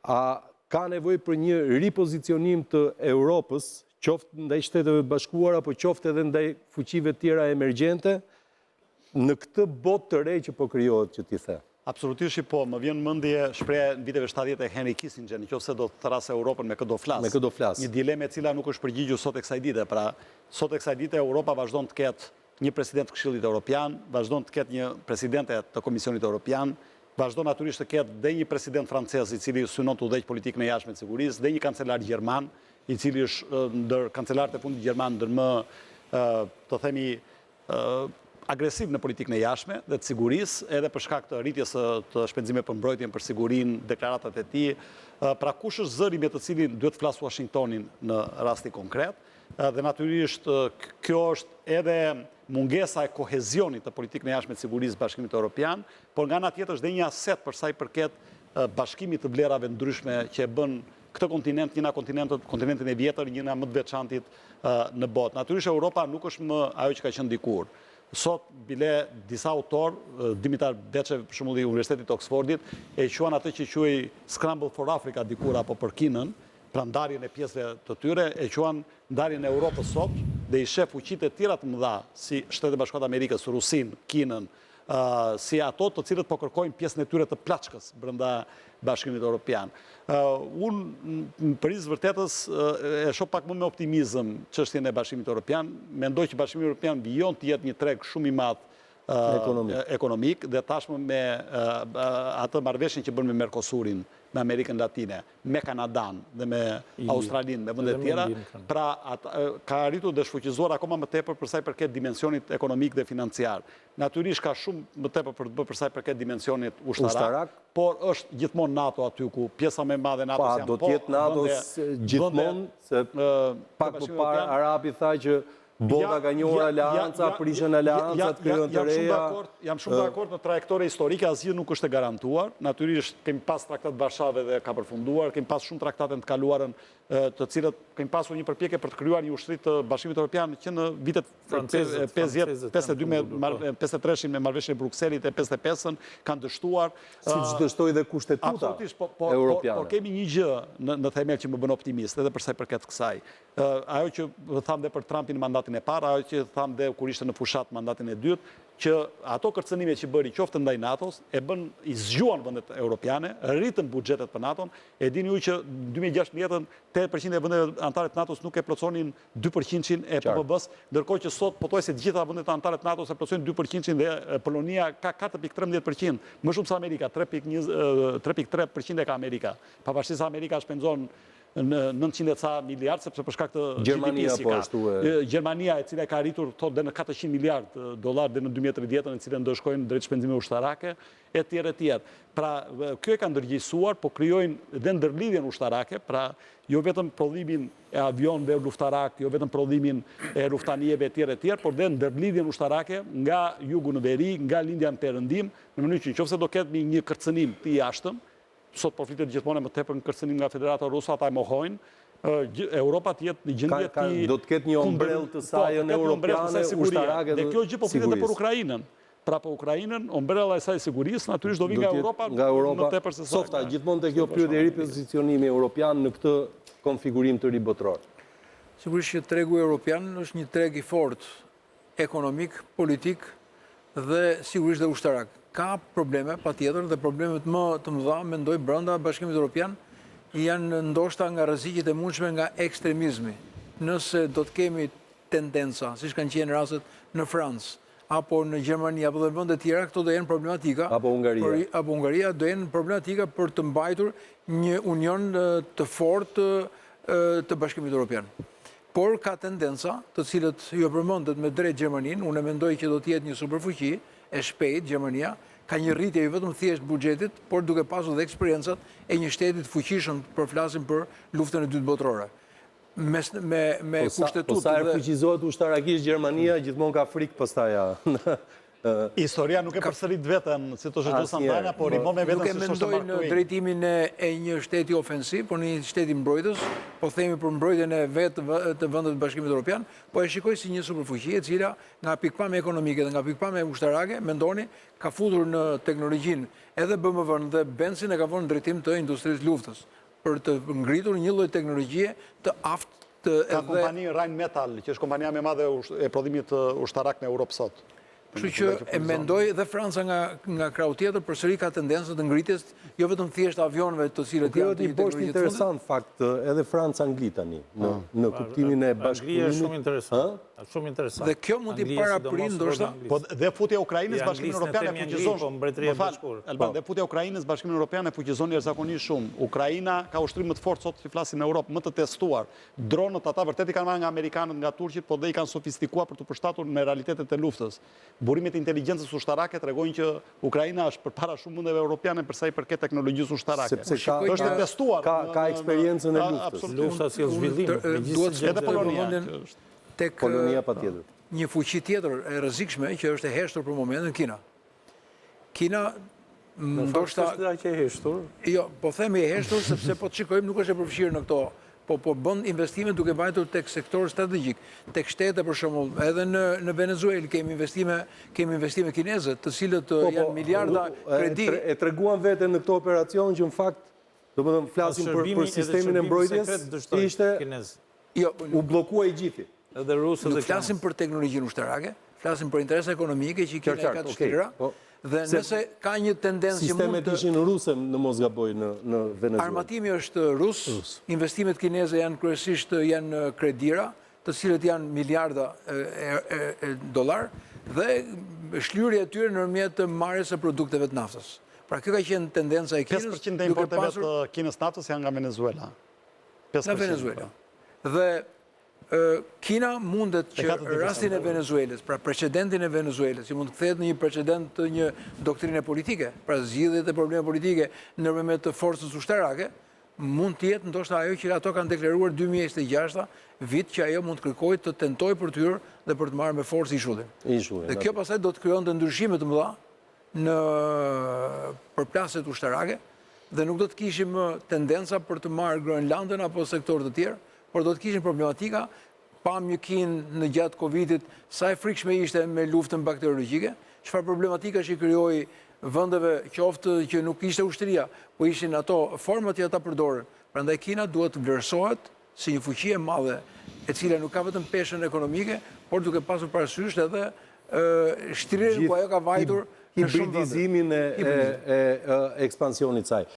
A ka nevojë për një ripozicionim të Europës, qoftë ndaj Shteteve të Bashkuara, apo qoftë edhe ndaj fuqive tjera emergjente, në këtë botë të re që po krijohet, që ti the? Absolutisht po, më vjen mendje shpreha në viteve 70 e Henry Kissinger, nëse do të thrasë Europën me këtë do flas. Me këtë do flas. Një dilemë e cila nuk është përgjigjur sot e kësaj dite. Pra, sot e kësaj dite Europa vazhdon të ketë një president të Këshillit Evropian, vazhdon të ketë një presidente të Komisionit Evropian, vazhdon natyrisht të ketë dhe një president francez i cili synon të udhëheq politikën e jashtme të sigurisë, dhe një kancelar gjerman, i cili është ndër kancelarët e fundit gjerman ndër më, të themi, agresiv në politikën e jashtme dhe të sigurisë, edhe për shkak të rritjes të shpenzimeve për mbrojtjen, për sigurinë, deklaratat e tij. Pra kush është zëri me të cilin duhet flas Washingtonin në rastin konkret, dhe natyrisht kjo është edhe mungesa e kohezionit të politikën e jashtme të sigurisë së Bashkimit Evropian, por nga ana tjetër është dhe një aset për sa i përket bashkimit të vlerave ndryshme që e bën këtë kontinent, njëna kontinentin e vjetër, njëna më të veçantit në botë. Natyrisht Europa nuk është më ajo që ka qenë dikur. Sot, bile disa autor, Dimitar Beçev, për shembull i Universitetit të Oxfordit, e quan atë që quaj Scramble for Africa dikur apo për Kinën, pra ndarjen e pjesëve të tyre, e quan ndarjen e Europës sot, dhe i sheh fuqitë e tjera të mëdha, si Shtetet e Bashkuara të Amerikës, Rusinë, Kinën, si ato të cilët po kërkojnë pjesën e tyre të plaçkës brenda Bashkimit Evropian. Unë për vërtetës e shoh pak më me optimizëm çështjen e Bashkimit Evropian. Mendoj që Bashkimi Evropian vijon të jetë një treg shumë i madh ekonomik dhe tashmë me atë marrëveshjen që bën me Mercosurin, me Amerikën Latine, me Kanadan dhe me Australinë, me vende të tjera, pra ka arritur të shfuqizuar akoma më tepër për sa i përket dimensionit ekonomik dhe financiar. Natyrisht ka shumë më tepër për të bërë për sa i përket dimensionit ushtarak, por është gjithmonë NATO aty ku pjesa më e madhe e NATO-s janë. Do të jetë NATO gjithmonë, se pak më parë Arabi tha që bota ka njohur aleanca, prishën aleancat, krijon të reja. Jam shumë dakord në trajektore historike, asgjë nuk është e garantuar. Natyrisht kemi pas traktat Varshave dhe ka përfunduar, kemi pas shumë traktate të kaluarën të cilët kemi pasur një përpjekje për të krijuar një ushtri të Bashkimit Evropian që në vitet 52 me 53 me marrëveshjen e Brukselit e 55-ën kanë dështuar, siç dështoi dhe kushtetuta europiane. Por kemi një gjë në themel që më bën optimist edhe për sa i përket kësaj. Ajo që tham dhe për Trumpin në mandatin e parë, ajo që tham dhe kur ishte në fushat mandatin e dytë, që ato kërcënime që bëri qoftë ndaj NATO-s e bën i zgjuan vendet europiane, rritën buxhetet për NATO-n. E dini ju që 2016 8% e vendeve anëtare të NATO-s nuk e plotsonin 2% e PPB-s, ndërkohë që sot pothuajse të gjitha vendet anëtare të NATO-s e plotësojnë 2% dhe Polonia ka 4.13%, më shumë se Amerika, 3.3% e ka Amerika. Pavarësisht se Amerika shpenzon në 900 ca miliard, sepse për shkak të Gjermania po ashtu Gjermania, e cila ka arritur thotë dhe në 400 miliard dollar dhe në 2030, në cilën do shkojnë drejt shpenzimeve ushtarake, e tjerë e tjerë. Pra, kjo e ka ndërgjegjësuar, po krijojnë dhe ndërlidhjen ushtarake, pra jo vetëm prodhimin e avionëve luftarak, jo vetëm prodhimin e luftanieve e tjerë, por dhe ndërlidhjen ushtarake nga jugu në veri, nga lindja në perëndim, në mënyrë që nëse do ketë një kërcënim të jashtëm, sot po flitet gjithmonë më tepër në kërcënim nga Federata Ruse, ata e mohojnë, Europa të jetë në gjendje të do të ketë një ombrell të saj europiane ushtarake dhe kjo gjë po flitet për Ukrainën. Pra për Ukrainën, ombrella e saj sigurisë natyrisht do vi nga Europa më tepër se sa. Softa, gjithmonë te kjo pyetje ripozicionimi europian në këtë konfigurim të ri botror. Sigurisht që tregu europian është një treg i fortë ekonomik, politik dhe sigurisht dhe ushtarak. Ka probleme, patjetër, dhe problemet më të mëdha, mendoj, brenda Bashkimit Evropian, janë ndoshta nga rreziqet e mundshme nga ekstremizmi. Nëse do të kemi tendenca, siç kanë qenë rastet në Francë, apo në Gjermani, apo dhe në vende të tjera, këto do jenë problematika. Apo Hungaria do jenë problematika për të mbajtur një union të fortë të Bashkimit Evropian. Por ka tendenca, të cilët jo përmendet me drejt Gjermaninë, unë mendoj që do të jetë një superfuqi e shpejt, Gjermania, ka një rritje vetëm thjesht buxhetit, por duke pasur dhe eksperiencat e një shteti të fuqishëm, për flasim për luftën e dytë botërore. Me kushtetutë. Po sa fuqizohet ushtarakisht Gjermania, gjithmonë ka frikë pastaj Historia nuk e përsërit vetën, si të shëgju Santana, por rimon me vetën Nuk e si është mendoj në drejtimin e një shteti ofensiv, por një shteti mbrojtës, po themi për mbrojtjen e vetë të vendet të Bashkimit Evropian, po e shikoj si një superfuqi e cila nga pikpamja ekonomike dhe nga pikpamja ushtarake, mendoni, ka futur në teknologjinë edhe BMW-n dhe Benzin e ka vënë në drejtim të industrisë luftës, për të ngritur një lloj teknologjie të aftë. Ka kompani Rheinmetall, që është kompania më madhe e prodhimit ushtarak në Europë sot. Kështu që e mendoj dhe Franca nga krau tjetër përsëri ka tendencë të ngritjes jo vetëm thjesht avionëve të cilët janë të teknologjisë interesant fakt edhe Franca Angli tani në kuptimin e bashkëpunimit. Shumë interesant. Shumë interesant. Dhe kjo mund t'i paraprin ndoshta. Po dhe futja e Ukrainës Bashkimin Evropian e fuqizon. Alban, dhe futja e Ukrainës Bashkimin Evropian e fuqizon jashtëzakonisht shumë. Ukraina ka ushtrim më të fortë sot që flasin në Europë, më të testuar. Dronët ata vërtet i kanë marrë nga amerikanët, nga turqit, po dhe i kanë sofistikuar për të përshtatur me realitetet e luftës. Burimet e inteligjencës ushtarake tregojnë që Ukraina është përpara shumë vendeve europiane për sa i përket teknologjisë ushtarake. Sepse është e testuar. Ka eksperiencën e luftës. Lufta si zhvillim. Edhe Polonia patjetër. Një fuqi tjetër e rrezikshme që është e heshtur për momentin Kina. Kina ndoshta që e heshtur. Jo, po themi e heshtur sepse po të shikojmë nuk është e përfshirë në këto. Po bën investime duke vajtur tek sektor strategjik, tek shtete për shembull, edhe në Venezuelë kemi investime kineze, të cilët janë miliarda kredi. E treguan veten në këtë operacion që në fakt, domethënë flasim për sistemin e mbrojtjes, ishte u bllokua i gjithi. Edhe rusët nuk flasim për teknologjinë ushtarake, flasim për interese ekonomike që Kina ka të shtira. Dhe nëse ka një tendencë që mund sistemet ishin ruse në mos gaboj në Venezuelë. Armatimi është rus, investimet kineze janë kryesisht janë kredira, të cilët janë miliarda dollar, dhe shlyrja e tyre nëpërmjet marrjes së produkteve të naftës. Pra kjo ka qenë tendenca e Kinës. 5% e importeve të Kinës naftës janë nga Venezuela. Nga Venezuela. Dhe Kina mundet që rastin e Venezuelës, pra precedentin e Venezuelës, që mund të kthehet në një precedent të një doktrine politike, pra zgjidhjet e probleme politike nëpërmjet të forcës ushtarake, mund të jetë ndoshta ajo që ato kanë deklaruar 2026, vit që ajo mund të kërkojë të tentojë për të hyrë dhe për të marrë me forcë ishullin. Dhe kjo pastaj do të krijonte ndryshime të mëdha në përplasjet ushtarake dhe nuk do të kishim tendenca për të marrë Groenlandën apo sektorë të tjerë, por do të kishin problematika, pam një kinë në gjatë Covidit, sa e frikshme ishte me luftën bakteriologjike, çfarë problematika që krijoi vendeve qoftë që nuk ishte ushtria, po ishin ato format që ata përdoren. Prandaj Kina duhet të vlerësohet si një fuqi e madhe, e cila nuk ka vetëm peshën ekonomike, por duke pasur parasysh edhe shtrirjen ku ajo ka vajtur në shumë vende. Hibridizimin e ekspansionit saj.